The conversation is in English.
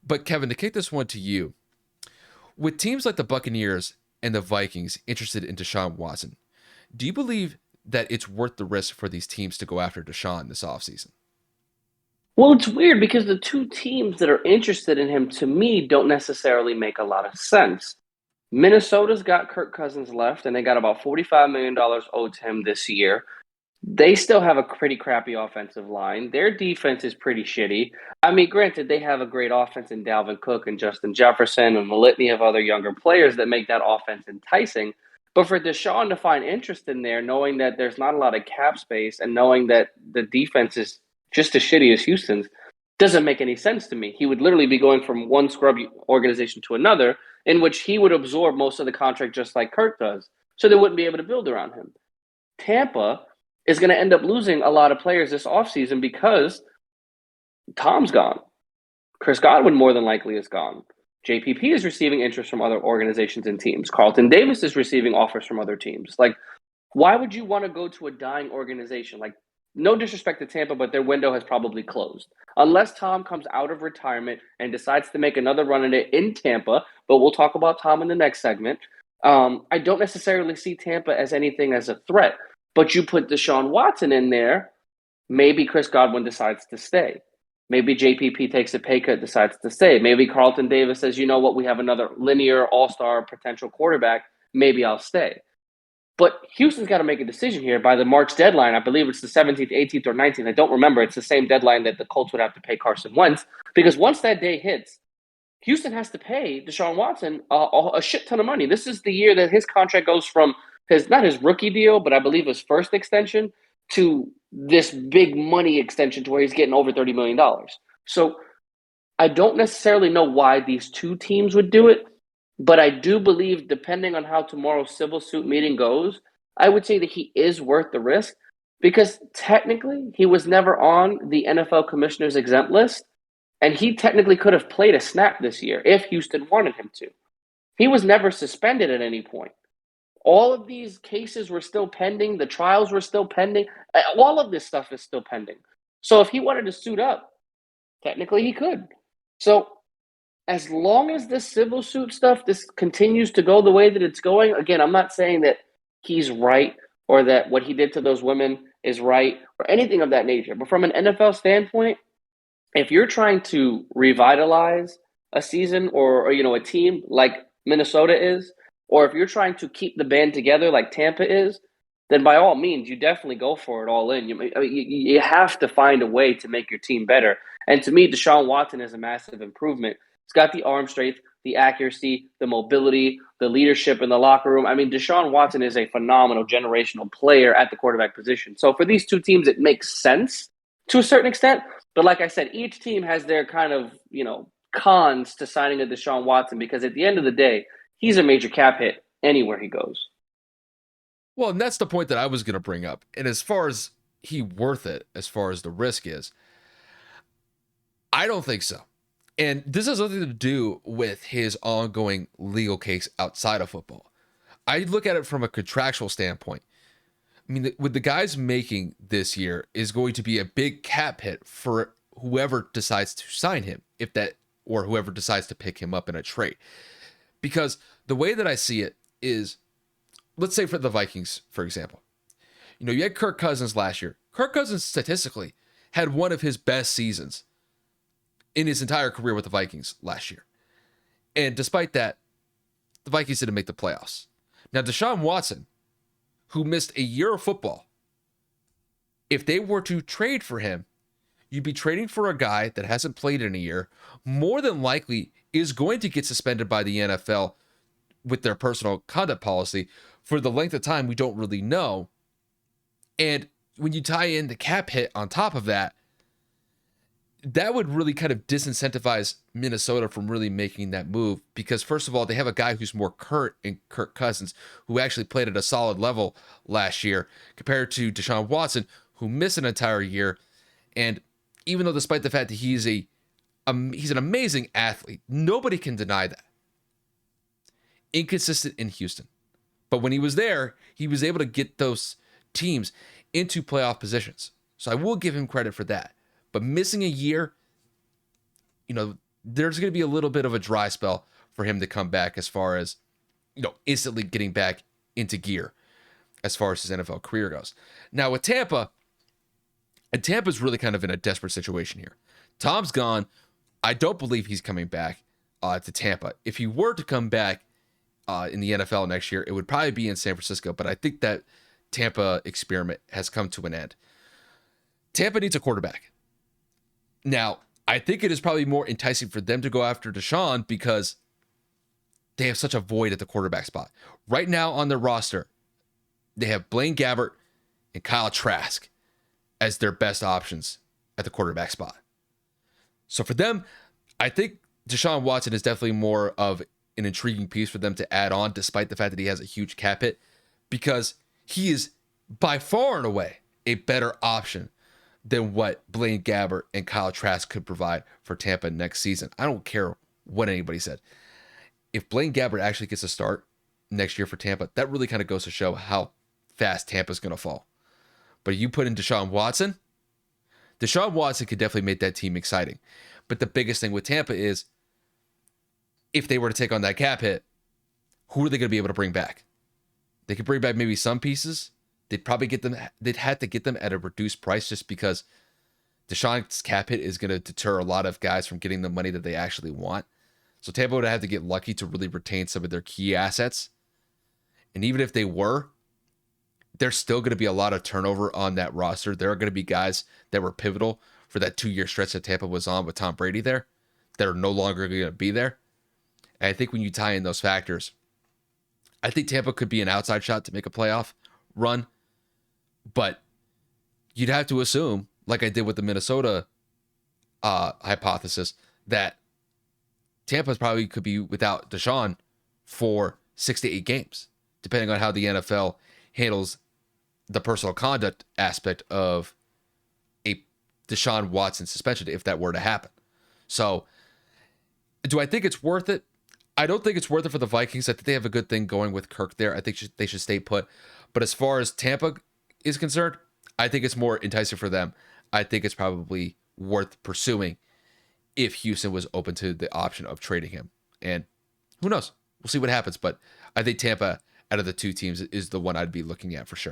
But Kevin, to kick this one to you, with teams like the Buccaneers and the Vikings interested in Deshaun Watson, do you believe that it's worth the risk for these teams to go after Deshaun this offseason? Well, it's weird because the two teams that are interested in him to me don't necessarily make a lot of sense. Minnesota's got Kirk Cousins left, and they got about $45 million owed to him this year. They still have a pretty crappy offensive line. Their defense is pretty shitty. I mean, granted, they have a great offense in Dalvin Cook and Justin Jefferson and a litany of other younger players that make that offense enticing. But for Deshaun to find interest in there, knowing that there's not a lot of cap space and knowing that the defense is just as shitty as Houston's, doesn't make any sense to me. He would literally be going from one scrubby organization to another, in which he would absorb most of the contract just like Kirk does. So they wouldn't be able to build around him. Tampa is going to end up losing a lot of players this offseason because Tom's gone. Chris Godwin more than likely is gone. JPP is receiving interest from other organizations and teams. Carlton Davis is receiving offers from other teams. Like, why would you want to go to a dying organization? Like, no disrespect to Tampa, but their window has probably closed. Unless Tom comes out of retirement and decides to make another run at it in Tampa, but we'll talk about Tom in the next segment. I don't necessarily see Tampa as anything as a threat. But you put Deshaun Watson in there, maybe Chris Godwin decides to stay. Maybe JPP takes a pay cut, decides to stay. Maybe Carlton Davis says, you know what, we have another linear all-star potential quarterback. Maybe I'll stay. But Houston's got to make a decision here by the March deadline. I believe it's the 17th, 18th, or 19th. I don't remember. It's the same deadline that the Colts would have to pay Carson Wentz. Because once that day hits, Houston has to pay Deshaun Watson a shit ton of money. This is the year that his contract goes from not his rookie deal, but I believe his first extension to this big money extension to where he's getting over $30 million. So I don't necessarily know why these two teams would do it, but I do believe, depending on how tomorrow's civil suit meeting goes, I would say that he is worth the risk because technically he was never on the NFL commissioner's exempt list, and he technically could have played a snap this year if Houston wanted him to. He was never suspended at any point. All of these cases were still pending. The trials were still pending. All of this stuff is still pending. So if he wanted to suit up, technically he could. So as long as this civil suit stuff, this continues to go the way that it's going, again, I'm not saying that he's right or that what he did to those women is right or anything of that nature. But from an NFL standpoint, if you're trying to revitalize a season or a team like Minnesota is, or if you're trying to keep the band together like Tampa is, then by all means, you definitely go for it all in. You have to find a way to make your team better. And to me, Deshaun Watson is a massive improvement. He's got the arm strength, the accuracy, the mobility, the leadership in the locker room. I mean, Deshaun Watson is a phenomenal generational player at the quarterback position. So for these two teams, it makes sense to a certain extent. But like I said, each team has their kind of, cons to signing a Deshaun Watson because at the end of the day, he's a major cap hit anywhere he goes. Well, and that's the point that I was going to bring up. And as far as he worth it, as far as the risk is, I don't think so. And this has nothing to do with his ongoing legal case outside of football. I look at it from a contractual standpoint. I mean, with the guys making this year is going to be a big cap hit for whoever decides to sign him, if that, or whoever decides to pick him up in a trade. Because the way that I see it is, let's say for the Vikings, for example, you had Kirk Cousins last year. Kirk Cousins statistically had one of his best seasons in his entire career with the Vikings last year. And despite that, the Vikings didn't make the playoffs. Now, Deshaun Watson, who missed a year of football, if they were to trade for him, you'd be trading for a guy that hasn't played in a year, more than likely is going to get suspended by the NFL with their personal conduct policy for the length of time we don't really know. And when you tie in the cap hit on top of that, that would really kind of disincentivize Minnesota from really making that move because, first of all, they have a guy who's more current in Kirk Cousins, who actually played at a solid level last year, compared to Deshaun Watson, who missed an entire year. And even though, despite the fact that he's an amazing athlete, nobody can deny that. Inconsistent in Houston. But when he was there, he was able to get those teams into playoff positions. So I will give him credit for that. But missing a year, there's going to be a little bit of a dry spell for him to come back as far as, instantly getting back into gear as far as his NFL career goes. Now with Tampa, and Tampa's really kind of in a desperate situation here. Tom's gone. I don't believe he's coming back to Tampa. If he were to come back in the NFL next year, it would probably be in San Francisco, but I think that Tampa experiment has come to an end. Tampa needs a quarterback. Now, I think it is probably more enticing for them to go after Deshaun because they have such a void at the quarterback spot. Right now on their roster, they have Blaine Gabbert and Kyle Trask as their best options at the quarterback spot. So for them, I think Deshaun Watson is definitely more of an intriguing piece for them to add on, despite the fact that he has a huge cap hit, because he is by far and away a better option than what Blaine Gabbert and Kyle Trask could provide for Tampa next season. I don't care what anybody said. If Blaine Gabbert actually gets a start next year for Tampa, that really kind of goes to show how fast Tampa's going to fall. But you put in Deshaun Watson could definitely make that team exciting. But the biggest thing with Tampa is if they were to take on that cap hit, who are they going to be able to bring back? They could bring back maybe some pieces. They'd have to get them at a reduced price just because Deshaun's cap hit is going to deter a lot of guys from getting the money that they actually want. So Tampa would have to get lucky to really retain some of their key assets. And even if they were, there's still going to be a lot of turnover on that roster. There are going to be guys that were pivotal for that 2-year stretch that Tampa was on with Tom Brady there that are no longer going to be there. And I think when you tie in those factors, I think Tampa could be an outside shot to make a playoff run. But you'd have to assume, like I did with the Minnesota hypothesis, that Tampa probably could be without Deshaun for 6 to 8 games, depending on how the NFL handles the personal conduct aspect of a Deshaun Watson suspension, if that were to happen. So, do I think it's worth it? I don't think it's worth it for the Vikings. I think they have a good thing going with Kirk there. I think they should stay put. But as far as Tampa is concerned, I think it's more enticing for them. I think it's probably worth pursuing if Houston was open to the option of trading him. And who knows? We'll see what happens. But I think Tampa, out of the two teams, is the one I'd be looking at for sure.